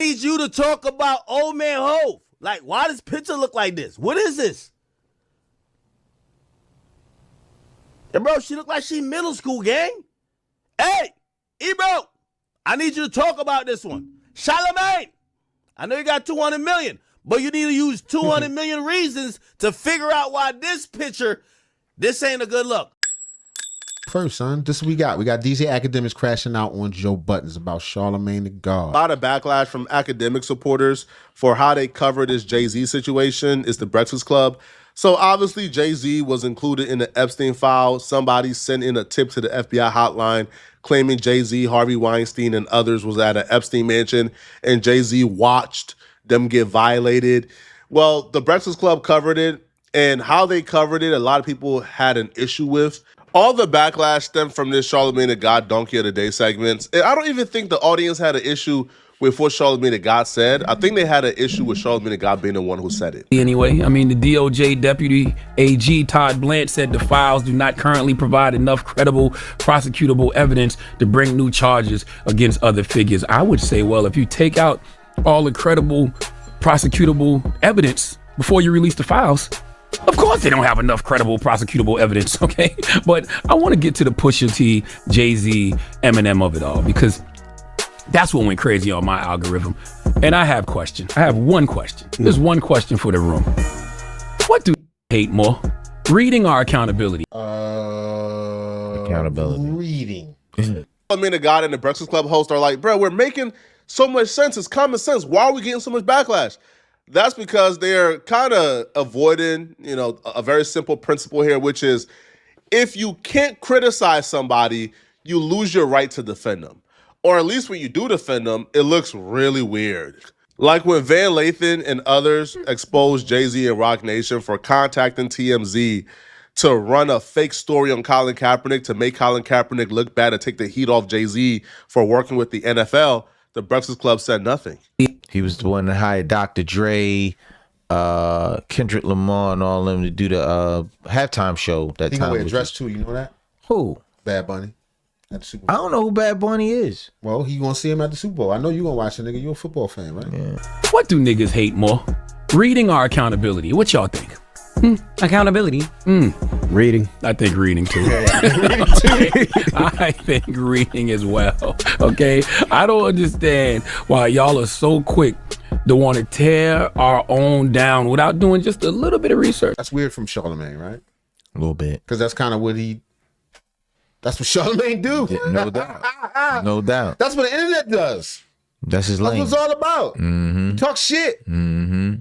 need you to talk about old man Hov. Like, why does picture look like this? What is this? And bro, she look like she middle school, gang. Hey, Ebro, I need you to talk about this one. Charlamagne, I know you got 200 million, but you need to use 200 million reasons to figure out why this picture, this ain't a good look. First, son, this is what we got. We got DJ Academiks crashing out on Joe Budden about Charlamagne the God. A lot of backlash from Academiks supporters for how they covered this Jay-Z situation. It's the Breakfast Club. So obviously Jay-Z was included in the Epstein file. Somebody sent in a tip to the FBI hotline claiming Jay-Z, Harvey Weinstein, and others was at an Epstein mansion, and Jay-Z watched them get violated. Well, the Breakfast Club covered it, and how they covered it, a lot of people had an issue with. All the backlash stemmed from this Charlamagne the God Donkey of the Day segments. And I don't even think the audience had an issy with what Charlamagne the God said. I think they had an issue with Charlamagne the God being the one who said it. Anyway, I mean, the DOJ Deputy AG Todd Blanche said the files do not currently provide enough credible prosecutable evidence to bring new charges against other figures. I would say, well, if you take out all the credible prosecutable evidence before you release the files, of course they don't have enough credible prosecutable evidence, okay? But I want to get to the Pusha T, Jay-Z, Eminem of it all, because that's what went crazy on my algorithm. And I have questions. I have one question. There's one question for the room. What do you hate more? Reading or accountability? Accountability. Reading. Charlamagne the God and the Breakfast Club host are like, bro, we're making so much sense. It's common sense. Why are we getting so much backlash? That's because they're kind of avoiding, a very simple principle here, which is if you can't criticize somebody, you lose your right to defend them. Or at least when you do defend them, it looks really weird. Like when Van Lathan and others exposed Jay-Z and Roc Nation for contacting TMZ to run a fake story on Colin Kaepernick to make Colin Kaepernick look bad and take the heat off Jay-Z for working with the NFL, the Breakfast Club said nothing. He was the one that hired Dr. Dre, Kendrick Lamar, and all of them to do the halftime show. That He time gonna wear a dress too, you know that? Who? Bad Bunny. At the Super I Bowl. don't know who Bad Bunny is. Well, he gonna see him at the Super Bowl. I know you gonna watch it, nigga. You a football fan, right? Yeah. What do niggas hate more? Reading or accountability? What y'all think? Accountability. Reading. I think reading too. I think reading as well. Okay? I don't understand why y'all are so quick to want to tear our own down without doing just a little bit of research. That's weird from Charlamagne, right? A little bit. Because that's kind of what that's what Charlamagne do. Yeah, no doubt. No doubt. That's what the internet does. That's his That's lane. what it's all about. Mm-hmm. Talk shit. Mm-hmm.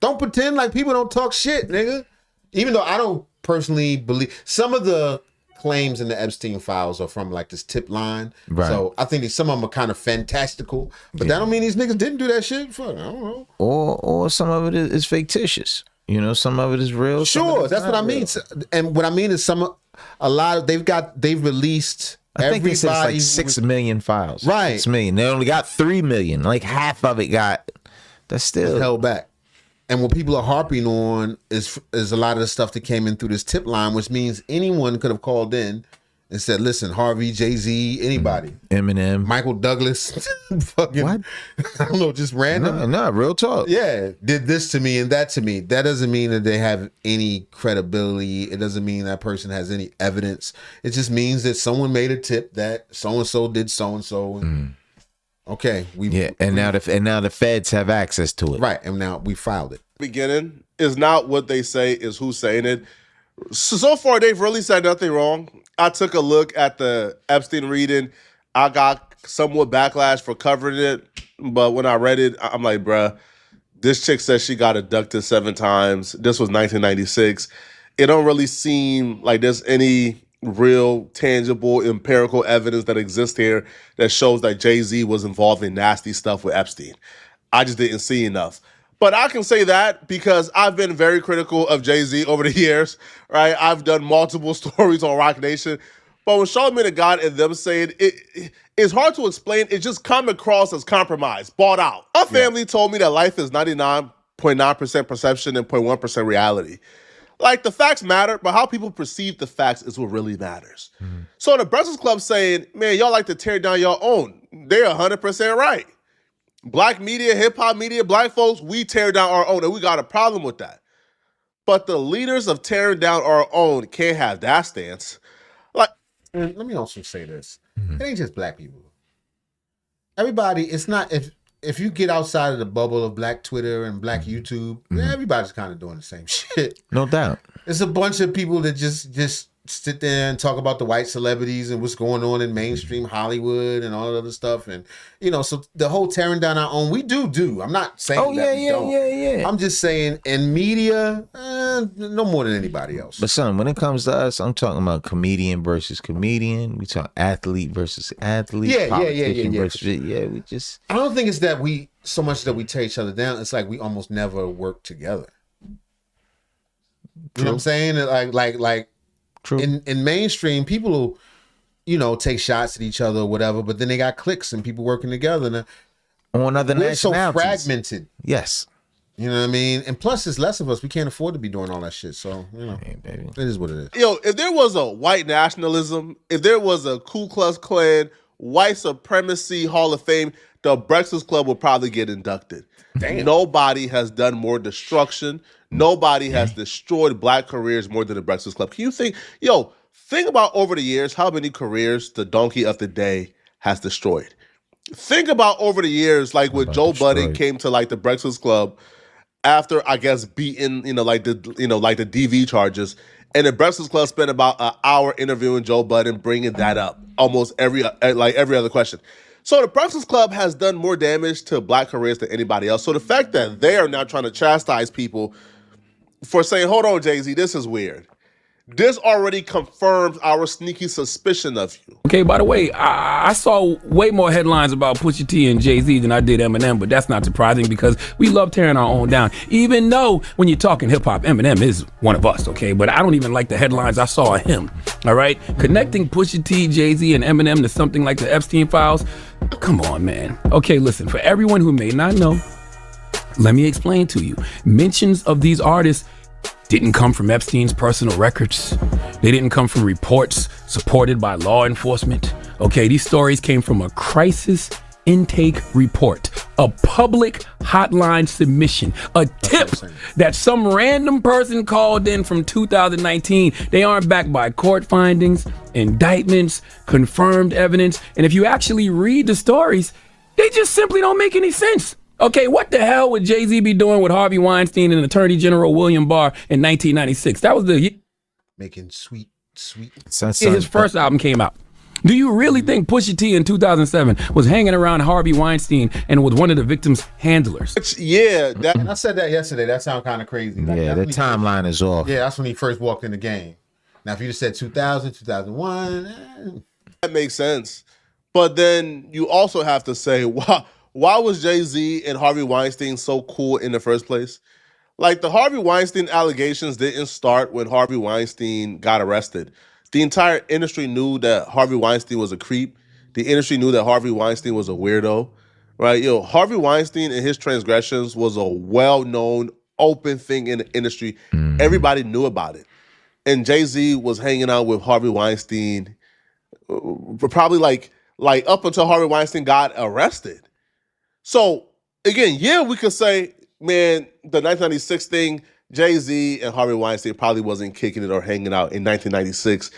Don't pretend like people don't talk shit, nigga. Even though I don't personally believe some of the claims in the Epstein files are from like this tip line. Right. So I think some of them are kind of fantastical. But that don't mean these niggas didn't do that shit. Fuck, I don't know. Or some of it is fictitious. Some of it is real. Sure, that's what I mean. And what I mean is they've released. I think they said it's like 6 million files. Right. 6 million. They only got 3 million. Like half of it that's still held back. And what people are harping on is a lot of the stuff that came in through this tip line, which means anyone could have called in and said, listen, Harvey, Jay-Z, anybody. Eminem. Michael Douglas. Fucking, What? I don't know, just random. No, real talk. Yeah, did this to me and that to me. That doesn't mean that they have any credibility. It doesn't mean that person has any evidence. It just means that someone made a tip that so-and-so did so-and-so. Okay. Now the feds have access to it. Right, and now we filed it. Beginning is not what they say, is who's saying it. So far, they've really said nothing wrong. I took a look at the Epstein reading. I got somewhat backlash for covering it, but when I read it, I'm like, bruh, this chick says she got abducted 7 times. This was 1996. It don't really seem like there's any real, tangible, empirical evidence that exists here that shows that Jay-Z was involved in nasty stuff with Epstein. I just didn't see enough. But I can say that because I've been very critical of Jay-Z over the years, right? I've done multiple stories on Roc Nation. But when Charlamagne the God and them saying it's hard to explain. It just come across as compromise, bought out. My family told me that life is 99.9% perception and 0.1% reality. Like, the facts matter, but how people perceive the facts is what really matters. So the Breakfast Club saying, man, y'all like to tear down your own. They're 100% right. Black media, hip hop media, black folks, we tear down our own, and we got a problem with that. But the leaders of tearing down our own can't have that stance. Like, and let me also say this: it ain't just black people. Everybody, it's not if you get outside of the bubble of black Twitter and black YouTube, everybody's kind of doing the same shit. No doubt. It's a bunch of people that just sit there and talk about the white celebrities and what's going on in mainstream Hollywood and all that other stuff. And, so the whole tearing down our own, we do. I'm not saying that we don't. Yeah. I'm just saying in media, no more than anybody else. But son, when it comes to us, I'm talking about comedian versus comedian. We talk athlete versus athlete. Politician versus, we just... I don't think it's that we, so much that we tear each other down. It's like we almost never work together. You know what I'm saying? Like, true. In mainstream, people will, take shots at each other or whatever, but then they got cliques and people working together. And on other we're so nationalities. fragmented. Yes. You know what I mean? And plus, there's less of us. We can't afford to be doing all that shit. So, it is what it is. If there was a white nationalism, if there was a Ku Klux Klan, white supremacy Hall of Fame, the Breakfast Club would probably get inducted. Damn. Nobody has done more destruction. Nobody has destroyed black careers more than the Breakfast Club. Can you think about over the years how many careers the donkey of the day has destroyed. Think about over the years, like when Joe Budden came to like the Breakfast Club after, I guess, beating, like the DV charges. And the Breakfast Club spent about an hour interviewing Joe Budden, bringing that up almost every other question. So the Breakfast Club has done more damage to black careers than anybody else. So the fact that they are now trying to chastise people for saying, hold on, Jay-Z, this is weird. This already confirms our sneaky suspicion of you. Okay, by the way, I saw way more headlines about Pusha T and Jay-Z than I did Eminem, but that's not surprising because we love tearing our own down. Even though when you're talking hip-hop, Eminem is one of us, okay? But I don't even like the headlines I saw of him, all right? Connecting Pusha T, Jay-Z, and Eminem to something like the Epstein files? Come on, man. Okay, listen, for everyone who may not know, let me explain to you. Mentions of these artists didn't come from Epstein's personal records. They didn't come from reports supported by law enforcement. Okay, these stories came from a crisis intake report, a public hotline submission, a tip that some random person called in from 2019. They aren't backed by court findings, indictments, confirmed evidence. And if you actually read the stories, they just simply don't make any sense. Okay, what the hell would Jay-Z be doing with Harvey Weinstein and Attorney General William Barr in 1996? That was making sweet. His first album came out. Do you really think Pusha T in 2007 was hanging around Harvey Weinstein and was one of the victim's handlers? And I said that yesterday. That sounds kind of crazy. Yeah, the timeline is off. Yeah, that's when he first walked in the game. Now, if you just said 2000, 2001, that makes sense. But then you also have to say, why was Jay-Z and Harvey Weinstein so cool in the first place? Like, the Harvey Weinstein allegations didn't start when Harvey Weinstein got arrested. The entire industry knew that Harvey Weinstein was a creep. The industry knew that Harvey Weinstein was a weirdo, right? Harvey Weinstein and his transgressions was a well-known, open thing in the industry. Everybody knew about it. And Jay-Z was hanging out with Harvey Weinstein probably like up until Harvey Weinstein got arrested. So, again, we could say, man, the 1996 thing, Jay-Z and Harvey Weinstein probably wasn't kicking it or hanging out in 1996.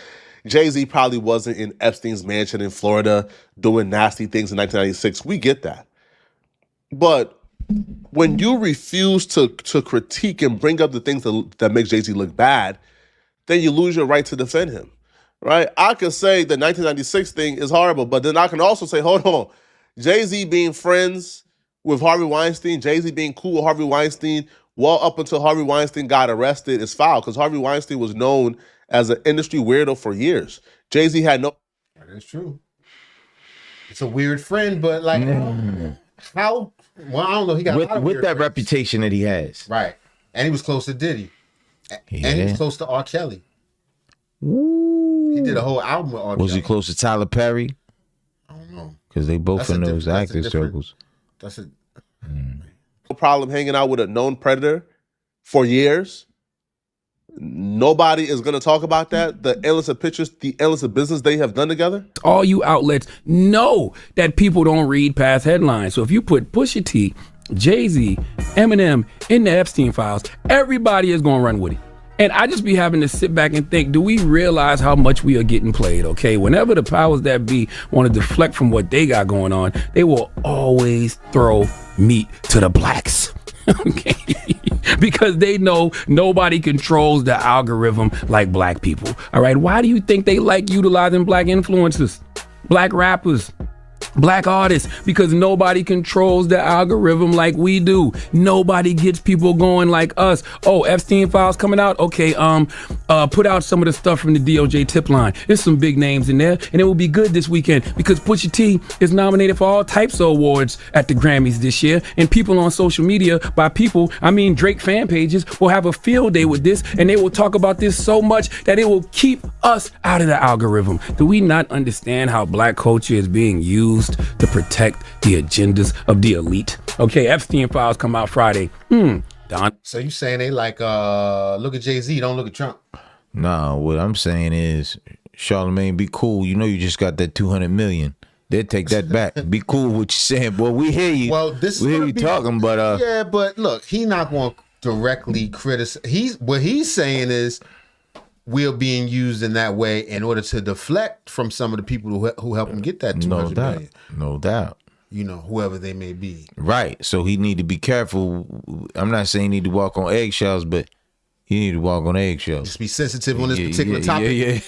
Jay-Z probably wasn't in Epstein's mansion in Florida doing nasty things in 1996. We get that. But when you refuse to critique and bring up the things that make Jay-Z look bad, then you lose your right to defend him, right? I could say the 1996 thing is horrible, but then I can also say, hold on, Jay-Z being friends with Harvey Weinstein, Jay-Z being cool with Harvey Weinstein, well up until Harvey Weinstein got arrested is foul because Harvey Weinstein was known as an industry weirdo for years. Jay-Z had no... That is true. It's a weird friend, but like, how? Well, I don't know. He got with that reputation that he has. Right. And he was close to Diddy. Yeah. And he was close to R. Kelly. Ooh. He did a whole album with R. Kelly. Was he close to Tyler Perry? I don't know. Because they both in those acting circles. That's a... No problem hanging out with a known predator for years, nobody is going to talk about that. The endless of pictures, the endless of business they have done together. All you outlets know that people don't read past headlines. So if you put Pusha T, Jay-Z, Eminem in the Epstein files, everybody is going to run with it. And I just be having to sit back and think, do we realize how much we are getting played, okay? Whenever the powers that be want to deflect from what they got going on, they will always throw meat to the blacks, okay? Because they know nobody controls the algorithm like black people, all right? Why do you think they like utilizing black influencers, black rappers, black artists? Because nobody controls the algorithm like we do. Nobody gets people going like us. Oh, Epstein files coming out? Okay, put out some of the stuff from the DOJ tip line. There's some big names in there, and it will be good this weekend because Pusha T is nominated for all types of awards at the Grammys this year, and people on social media, by people, I mean Drake fan pages, will have a field day with this, and they will talk about this so much that it will keep us out of the algorithm. Do we not understand how black culture is being used to protect the agendas of the elite? Okay, Epstein files come out Friday. Don. So you saying they like look at Jay-Z, don't look at Trump? Nah, what I'm saying is, Charlamagne, be cool. You know you just got that 200 million. They'll take that back. Be cool with what you're saying, boy. We hear you. Well, this we hear you talking, but yeah, but look, he not going to directly criticize. What he's saying is we're being used in that way in order to deflect from some of the people who helped him get that 200 million. No doubt. You know, whoever they may be. Right. So he need to be careful. I'm not saying he need to walk on eggshells, but he need to walk on eggshells. Just be sensitive on this particular topic. Yeah.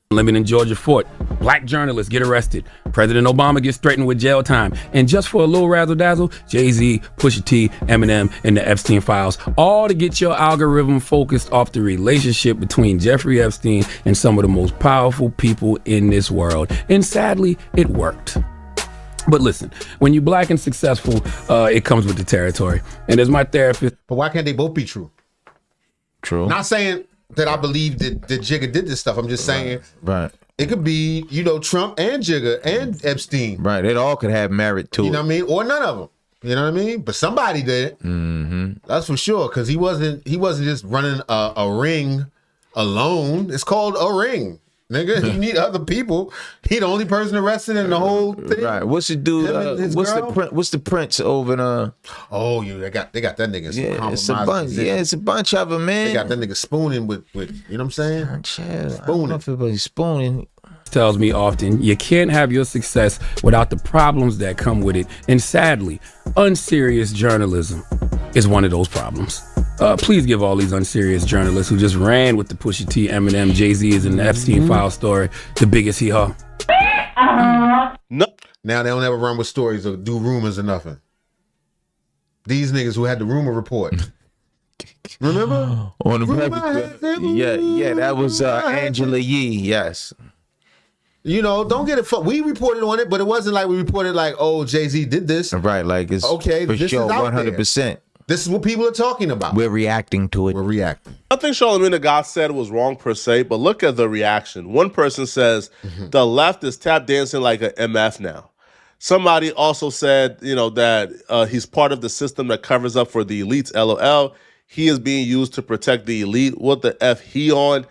Living in Georgia Fort, black journalists get arrested. President Obama gets threatened with jail time. And just for a little razzle dazzle, Jay-Z, Pusha T, Eminem, and the Epstein files, all to get your algorithm focused off the relationship between Jeffrey Epstein and some of the most powerful people in this world. And sadly, it worked. But listen, when you're black and successful, it comes with the territory. And as my therapist... But why can't they both be true? True. Not saying that I believe that Jigga did this stuff. I'm just saying it could be, you know, Trump and Jigga and Epstein. Right. It all could have merit to it. You know what I mean? Or none of them. You know what I mean? But somebody did. Mm-hmm. That's for sure. Because he wasn't just running a ring alone. It's called a ring. Nigga, you need other people. He the only person arrested in the whole thing. Right. What's the dude? What's the prince over in Oh, they got that nigga. Yeah, it's a bunch. Yeah, it's a bunch of them, man. They got that nigga spooning with you know what I'm saying? Spooning. I don't know if everybody's spooning. Tells me often, you can't have your success without the problems that come with it. And sadly, unserious journalism is one of those problems. Please give all these unserious journalists who just ran with the Pusha T, Eminem, Jay-Z's and the Epstein file story the biggest hee-haw. No. Now they don't ever run with stories or do rumors or nothing. These niggas who had the rumor report. Remember? On the Breakfast Club. Yeah, that was Angela Yee, yes. You know, don't get it. We reported on it, but it wasn't like we reported like, oh, Jay-Z did this. Right, like it's okay, for this sure, is out 100%. There. This is what people are talking about. We're reacting to it. We're reacting. I think Charlamagne the God said was wrong per se, but look at the reaction. One person says the left is tap dancing like an MF now. Somebody also said, you know, that he's part of the system that covers up for the elites. LOL. He is being used to protect the elite. What the F he on?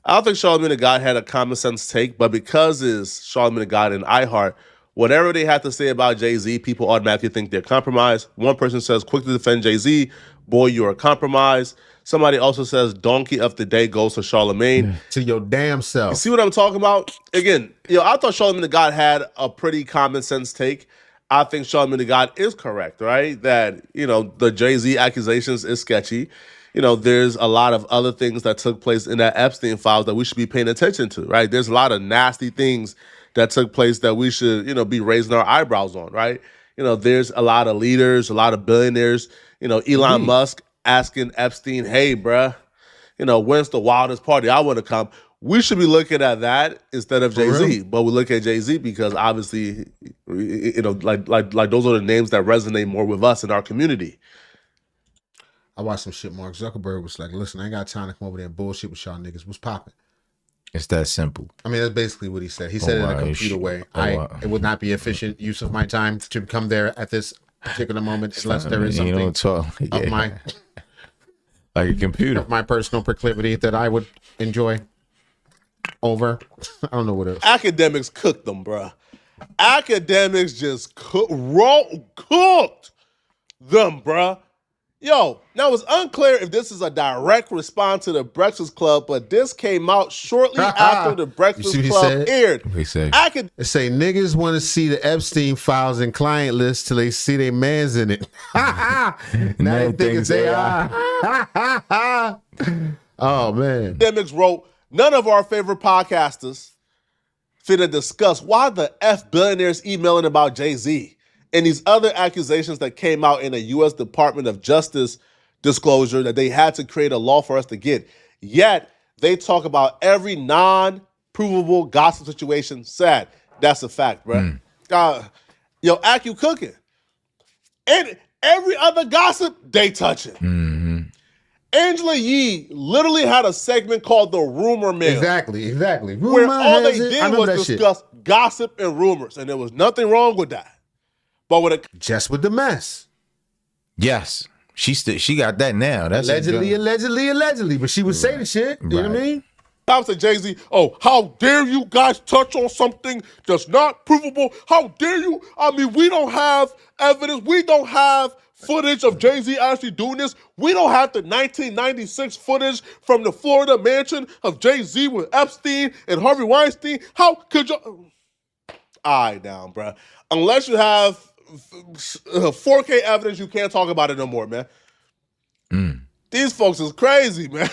I don't think Charlamagne the God had a common sense take, but because it's Charlamagne the God and iHeart, whatever they have to say about Jay-Z, people automatically think they're compromised. One person says, quick to defend Jay-Z, boy, you're a compromise. Somebody also says, donkey of the day goes to Charlamagne. To your damn self. You see what I'm talking about? Again, I thought Charlamagne the God had a pretty common sense take. I think Charlamagne the God is correct, right? That, the Jay-Z accusations is sketchy. There's a lot of other things that took place in that Epstein files that we should be paying attention to, right? There's a lot of nasty things that took place that we should, be raising our eyebrows on, right? There's a lot of leaders, a lot of billionaires, Elon Musk asking Epstein, hey, bruh, when's the wildest party I want to come? We should be looking at that instead of Jay-Z. But we look at Jay-Z because obviously, like those are the names that resonate more with us in our community. I watched some shit. Mark Zuckerberg was like, listen, I ain't got time to come over there and bullshit with y'all niggas. What's popping? It's that simple. I mean, that's basically what he said. He said it in a computer way. It would not be efficient use of my time to come there at this particular moment unless there is something of my... Like a computer. My personal proclivity that I would enjoy over. I don't know what else. Academiks cooked them, bruh. Academiks just cooked them, bruh. Yo, now it's unclear if this is a direct response to the Breakfast Club, but this came out shortly after the Breakfast Club aired. What he say? They say niggas want to see the Epstein files and client list till they see their mans in it. Now they think it's AI. Oh, man. Academiks wrote, none of our favorite podcasters finna discuss why the F billionaires emailing about Jay-Z and these other accusations that came out in a U.S. Department of Justice disclosure that they had to create a law for us to get. Yet, they talk about every non-provable gossip situation. Sad. That's a fact, bro. Yo, Accu cooking. And every other gossip, they touching. Mm-hmm. Angela Yee literally had a segment called The Rumor Mill. Exactly. Where all they did was discuss gossip and rumors, and there was nothing wrong with that. But with just with the mess. Yes. She got that now. That's allegedly. But she would say the shit. You know what I mean? I said, Jay-Z, oh, how dare you guys touch on something that's not provable? How dare you? I mean, we don't have evidence. We don't have footage of Jay-Z actually doing this. We don't have the 1996 footage from the Florida mansion of Jay-Z with Epstein and Harvey Weinstein. How could you? All right, down, bro. Unless you have 4K evidence, you can't talk about it no more, man. These folks is crazy, man.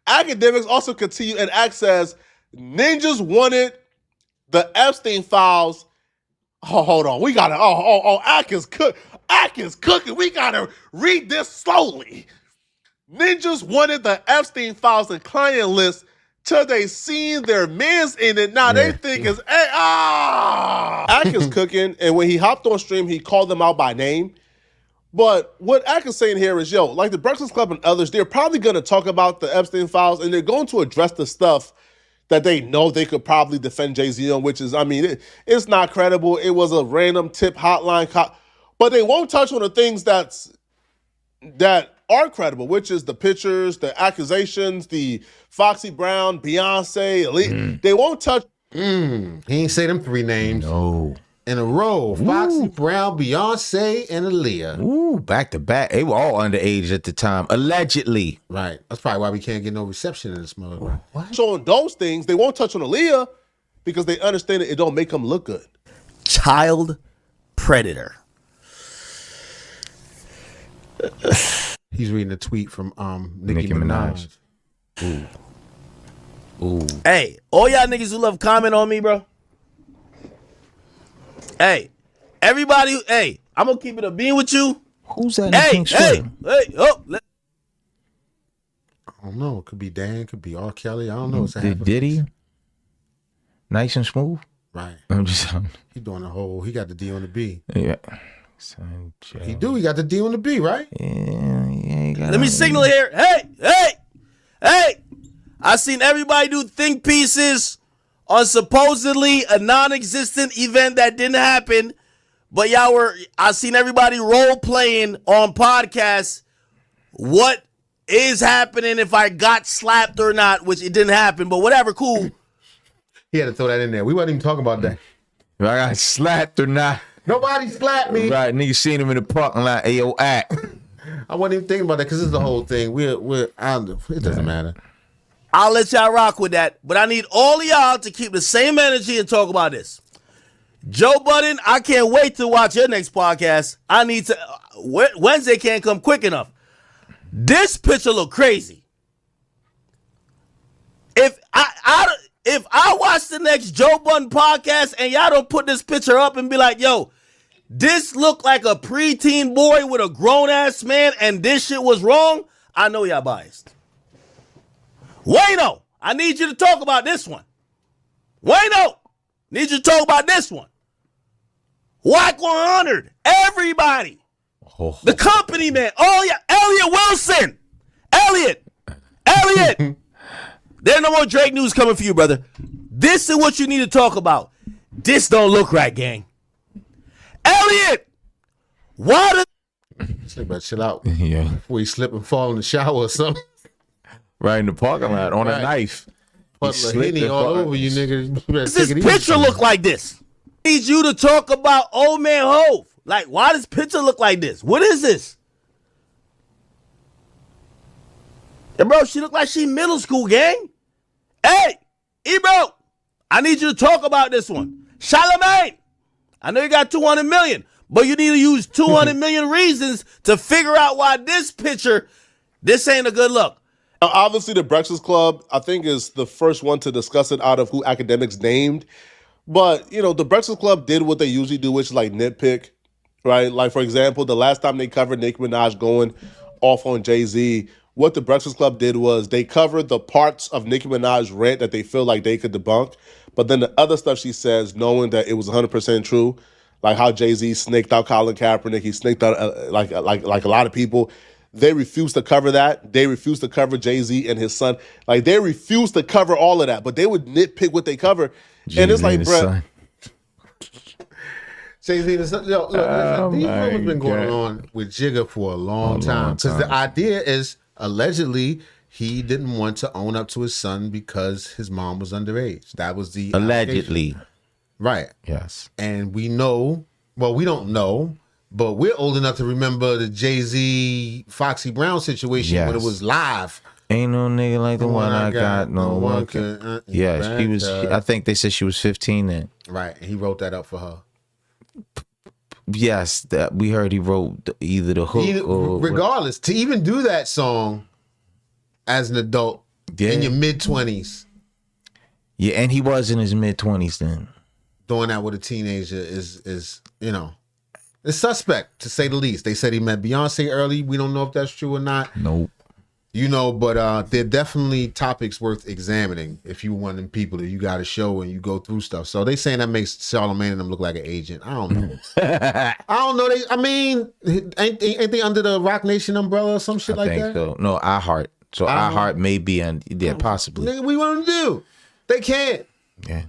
Academiks also continue and act says ninjas wanted the Epstein files. Oh, hold on. We gotta. Ack is cooking. We gotta read this slowly. Ninjas wanted the Epstein files and client list till they seen their mans in it. Now they think it's Ack is cooking, and when he hopped on stream, he called them out by name. But what Ack is saying here is, like the Breakfast Club and others, they're probably going to talk about the Epstein files, and they're going to address the stuff that they know they could probably defend Jay-Z on, which is, I mean, it's not credible. It was a random tip hotline. But they won't touch on the things that are credible, which is the pictures, the accusations, the Foxy Brown, Beyonce, Elite. They won't touch. He ain't say them three names. No. In a row. Foxy Brown, Beyonce, and Aaliyah. Ooh, back to back. They were all underage at the time, allegedly. Right. That's probably why we can't get no reception in this mode. What? So on those things, they won't touch on Aaliyah because they understand it don't make them look good. Child predator. He's reading a tweet from Nicki Minaj. Ooh. Hey, all y'all niggas who love comment on me, bro. Hey, everybody, I'm gonna keep it a bean with you. Who's that? Hey, I don't know. It could be Dan, could be R. Kelly. I don't know. Did he? Nice and smooth. Right. I'm just. He doing the whole. He got the D on the B. Yeah. He do. He got the D on the B, right? Yeah. Let me signal here. Hey! I seen everybody do think pieces on supposedly a non-existent event that didn't happen, but I seen everybody role playing on podcasts what is happening if I got slapped or not, which it didn't happen, but whatever, cool. He had to throw that in there. We wasn't even talking about that. If I got slapped or not. Nobody slapped me. Right, nigga seen him in the parking lot. Ayo, act. I wasn't even thinking about that because it's the whole thing. It doesn't matter. I'll let y'all rock with that, but I need all of y'all to keep the same energy and talk about this. Joe Budden, I can't wait to watch your next podcast. I need to. Wednesday can't come quick enough. This picture look crazy. If I watch the next Joe Budden podcast and y'all don't put this picture up and be like, yo, this look like a preteen boy with a grown ass man and this shit was wrong, I know y'all biased. Wayno, I need you to talk about this one. Wayno, need you to talk about this one. Whack 100, everybody. The company man. Oh yeah, Elliot Wilson. Elliot. There's no more Drake news coming for you, brother. This is what you need to talk about. This don't look right, gang. Elliot, why Say, better chill out. Yeah. Before you slip and fall in the shower or something. Right in the parking lot on a Right. knife. Puddle of Henny all over you, nigga. You better Does take this it easy. picture look like this? I need you to talk about old man Hove. Like, why does picture look like this? What is this? And bro, she look like she middle school, gang. Hey, Ebro, I need you to talk about this one. Charlamagne, I know you got 200 million, but you need to use 200 million reasons to figure out why this picture, this ain't a good look. Obviously, the Breakfast Club, I think, is the first one to discuss it out of who Academiks named. But, you know, the Breakfast Club did what they usually do, which is like nitpick, right? Like, for example, the last time they covered Nicki Minaj going off on Jay-Z, what the Breakfast Club did was they covered the parts of Nicki Minaj's rant that they feel like they could debunk. But then the other stuff she says, knowing that it was 100% true, like how Jay-Z snaked out Colin Kaepernick, he snaked out like a lot of people. They refused to cover that. They refused to cover Jay-Z and his son. Like, they refused to cover all of that, but they would nitpick what they cover. And it's like, bro. Jay-Z, these rumors been going on with Jigga for a long time. Because the idea is, allegedly, he didn't want to own up to his son because his mom was underage. That was the Allegedly. Right. Yes. And we know, well, we don't know, but we're old enough to remember the Jay-Z Foxy Brown situation when it was live. Ain't no nigga like the one I got. No one can. Yeah, she was. I think they said she was 15 then. Right. He wrote that up for her. Yes, that we heard he wrote either the hook or regardless, to even do that song as an adult in your mid-20s. Yeah, and he was in his mid-20s then. Doing that with a teenager is you know, it's suspect to say the least. They said he met Beyonce early. We don't know if that's true or not. Nope. You know, but they're definitely topics worth examining if you one of them people that you got a show and you go through stuff. So they saying that makes Charlamagne and them look like an agent. I don't know. I don't know. I mean, ain't they under the Rock Nation umbrella or some shit like that? I think so. No, iHeart. So iHeart may be, yeah, possibly. Nigga, we want to do. They can't. Yeah.